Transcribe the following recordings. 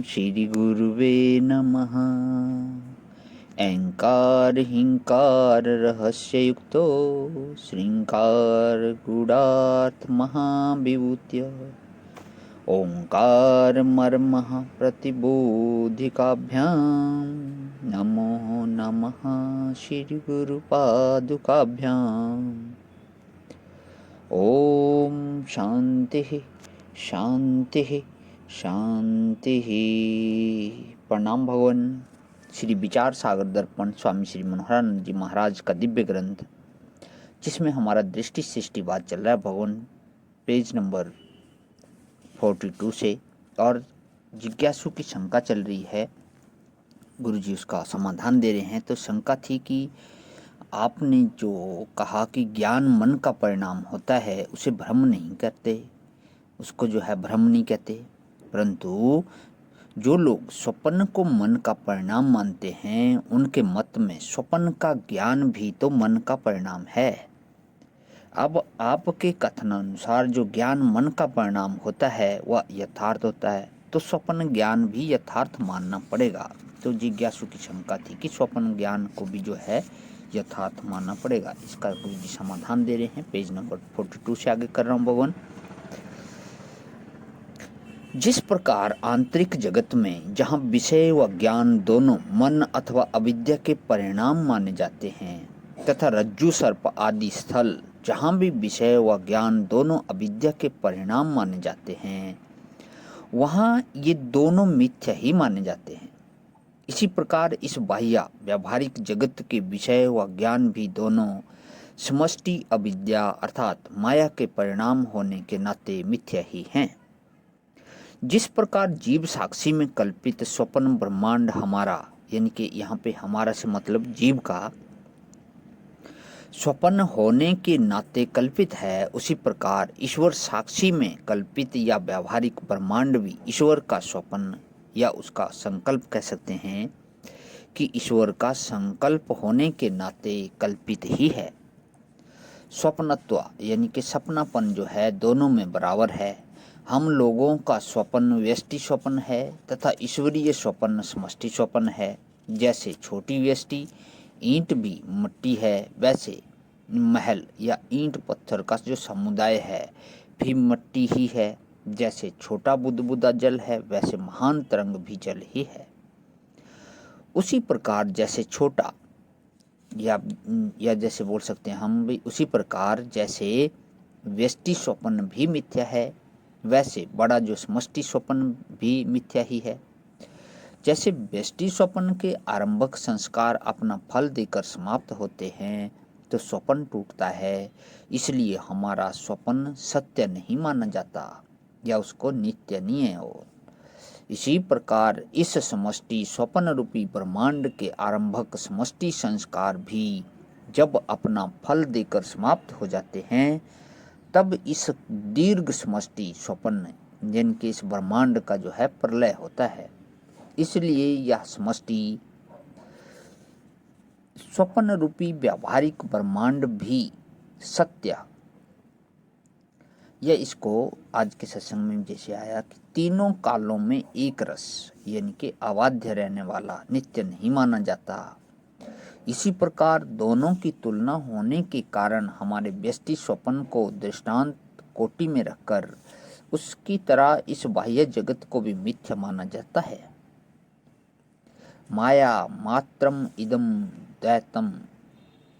श्री गुरुवे नमः। ऐंकार हिंकार रहस्ययुक्तो श्रृंगार गूढ़ार्थ महाविभूत्य ओंकार मर्मः प्रतिबोधिकाभ्यां नमो नमः श्री गुरुपादुकाभ्यां। ओम शांति शांति शांति। प्रणाम भगवान। श्री विचार सागर दर्पण स्वामी श्री मनोहरानंद जी महाराज का दिव्य ग्रंथ, जिसमें हमारा दृष्टि सृष्टिवाद चल रहा है भगवान, पेज नंबर 42 से। और जिज्ञासु की शंका चल रही है, गुरु जी उसका समाधान दे रहे हैं। तो शंका थी कि आपने जो कहा कि ज्ञान मन का परिणाम होता है, उसे भ्रम नहीं करते, उसको जो है भ्रम नहीं कहते, परंतु जो लोग स्वप्न को मन का परिणाम मानते हैं, उनके मत में स्वप्न का ज्ञान भी तो मन का परिणाम है। अब आपके कथनानुसार जो ज्ञान मन का परिणाम होता है वह यथार्थ होता है, तो स्वप्न ज्ञान भी यथार्थ मानना पड़ेगा। तो जिज्ञासु की शंका थी कि स्वप्न ज्ञान को भी जो है यथार्थ मानना पड़ेगा। इसका गुरु जी समाधान दे रहे हैं, पेज नंबर 42 से आगे कर रहा हूँ भगवान। जिस प्रकार आंतरिक जगत में जहाँ विषय व ज्ञान दोनों मन अथवा अविद्या के परिणाम माने जाते हैं, तथा रज्जु सर्प आदि स्थल जहाँ भी विषय व ज्ञान दोनों अविद्या के परिणाम माने जाते हैं, वहाँ ये दोनों मिथ्या ही माने जाते हैं। इसी प्रकार इस बाह्य व्यावहारिक जगत के विषय व ज्ञान भी दोनों समष्टि अविद्या अर्थात माया के परिणाम होने के नाते मिथ्या ही हैं। जिस प्रकार जीव साक्षी में कल्पित स्वप्न ब्रह्मांड हमारा, यानी कि यहाँ पे हमारा से मतलब जीव का स्वप्न होने के नाते कल्पित है, उसी प्रकार ईश्वर साक्षी में कल्पित या व्यावहारिक ब्रह्मांड भी ईश्वर का स्वप्न या उसका संकल्प कह सकते हैं कि ईश्वर का संकल्प होने के नाते कल्पित ही है। स्वप्नत्व यानी कि सपनापन जो है दोनों में बराबर है। हम लोगों का स्वप्न व्यष्टि स्वप्न है तथा ईश्वरीय स्वप्न समष्टि स्वप्न है। जैसे छोटी व्यष्टि ईंट भी मिट्टी है, वैसे महल या ईंट पत्थर का जो समुदाय है भी मिट्टी ही है। जैसे छोटा बुदबुदा जल है, वैसे महान तरंग भी जल ही है। उसी प्रकार जैसे छोटा या जैसे बोल सकते हैं हम भी, उसी प्रकार जैसे व्यष्टि स्वप्न भी मिथ्या है, वैसे बड़ा जो समष्टि स्वप्न भी मिथ्या ही है। जैसे व्यष्टि स्वप्न के आरंभक संस्कार अपना फल देकर समाप्त होते हैं, तो स्वप्न टूटता है, इसलिए हमारा स्वप्न सत्य नहीं माना जाता या उसको नित्य नहीं है। और इसी प्रकार इस समष्टि स्वप्न रूपी ब्रह्मांड के आरंभक समष्टि संस्कार भी जब अपना फल देकर समाप्त हो जाते हैं, तब इस दीर्घ समष्टि स्वप्न जिनके इस ब्रह्मांड का जो है प्रलय होता है। इसलिए यह समष्टि स्वप्न रूपी व्यावहारिक ब्रह्मांड भी सत्य, यह इसको आज के सत्संग में जैसे आया कि तीनों कालों में एक रस यानी कि अबाध्य रहने वाला नित्य नहीं माना जाता। इसी प्रकार दोनों की तुलना होने के कारण हमारे व्यष्टि स्वप्न को दृष्टांत कोटि में रखकर उसकी तरह इस बाह्य जगत को भी मिथ्या माना जाता है। माया मात्रम इदम द्वैतम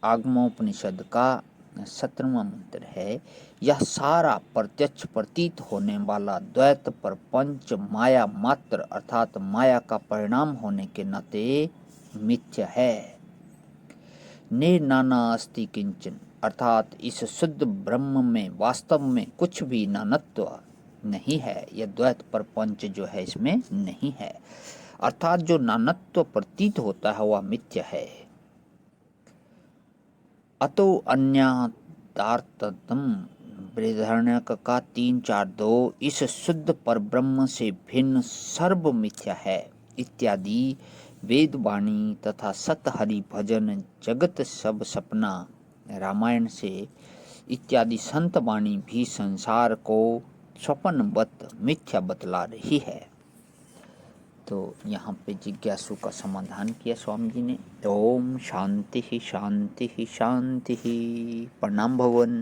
आगमोपनिषद का 17वां मंत्र है। यह सारा प्रत्यक्ष प्रतीत होने वाला द्वैत प्रपंच माया मात्र अर्थात माया का परिणाम होने के नाते मिथ्या है। ने नाना अस्ति किंचन अर्थात इस शुद्ध ब्रह्म में वास्तव में कुछ भी नानत्व नहीं है। यह द्वैत प्रपंच जो है इसमें नहीं है, अर्थात जो नानत्व प्रतीत होता है वह मिथ्या है। अतो अन्यादार्थतम बृहदारण्यक का 3:4-2 इस शुद्ध परब्रह्म से भिन्न सर्व मिथ्या है इत्यादि वेद वाणी तथा सत हरि भजन जगत सब सपना रामायण से इत्यादि संत वाणी भी संसार को स्वप्नवत मिथ्या बतला रही है। तो यहाँ पे जिज्ञासु का समाधान किया स्वामी जी ने। ओम शांति ही शांति ही शांति ही। प्रणाम भगवान।